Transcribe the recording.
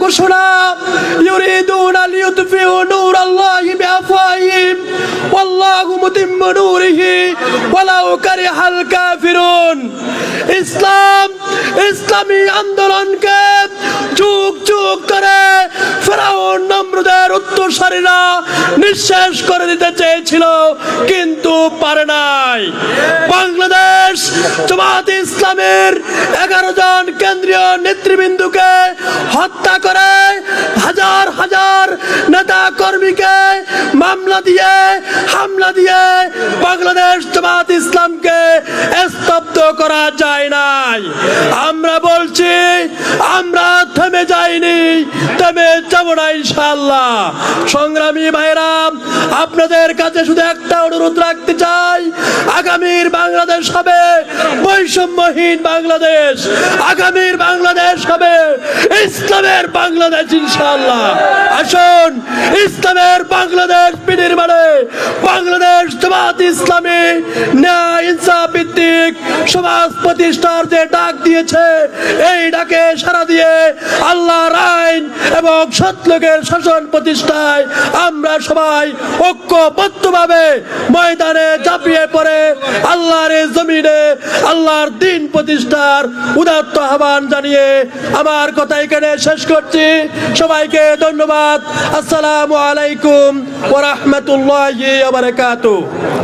ঘোষণা, ইউরিদুনা লিইউতফিউ নূরাল্লাহি বিআফওয়াহিহিম ওয়াল্লাহু মুতিম্মু নূরিহি ওয়ালাউ কারিহাল কাফিরুন। ইসলামী আন্দোলনকে যুগ যুগ করে ফেরাউন নমরুদের উত্তরসূরিরা নিঃশেষ করে দিতে চেয়েছিল, কিন্তু পারে নাই। বাংলাদেশ জামায়াতে ইসলামের 11 জন কেন্দ্রীয় নেতৃবৃন্দকে হত্যা করে হাজার হাজার নেতা কর্মীকে মামলা দিয়ে হামলা দিয়ে বাংলাদেশ জামায়াতে ইসলামকে স্তব্ধ করা যায় নাই। আমরা বলছি, আমরা থেমে যাইনি, থেমে যাব না ইনশাআল্লাহ। সংগ্রামী ভাইরা, আপনাদের কাছে শুধু একটা অনুরোধ রাখতে চাই, আগামীর বাংলাদেশ হবে বৈষম্যহীন বাংলাদেশ, আগামীর বাংলাদেশ হবে ইসলামের বাংলাদেশ ইনশাআল্লাহ। আসুন ইসলামের বাংলাদেশ বিনির্মাণে বাংলাদেশ জামায়াতে ইসলামী ন্যায় ইনসাফ ভিত্তিক সমাজ প্রতিষ্ঠার যে ডাক দিয়েছে, এই ডাকে সাড়া দিয়ে আল্লাহর আইন এবং সৎলোকের শাসন প্রতিষ্ঠায় আমরা সবাই ঐক্যবদ্ধভাবে ময়দানে ঝাঁপিয়ে পড়ে আল্লাহর জমিনে আল্লাহর দ্বীন প্রতিষ্ঠার উদাত্ত আহ্বান জানিয়ে আমার কথা এখানে শেষ করছি। সবাইকে ধন্যবাদ। আসসালামু আলাইকুম ওয়া রাহমাতুল্লাহি ওয়া বারাকাতুহু।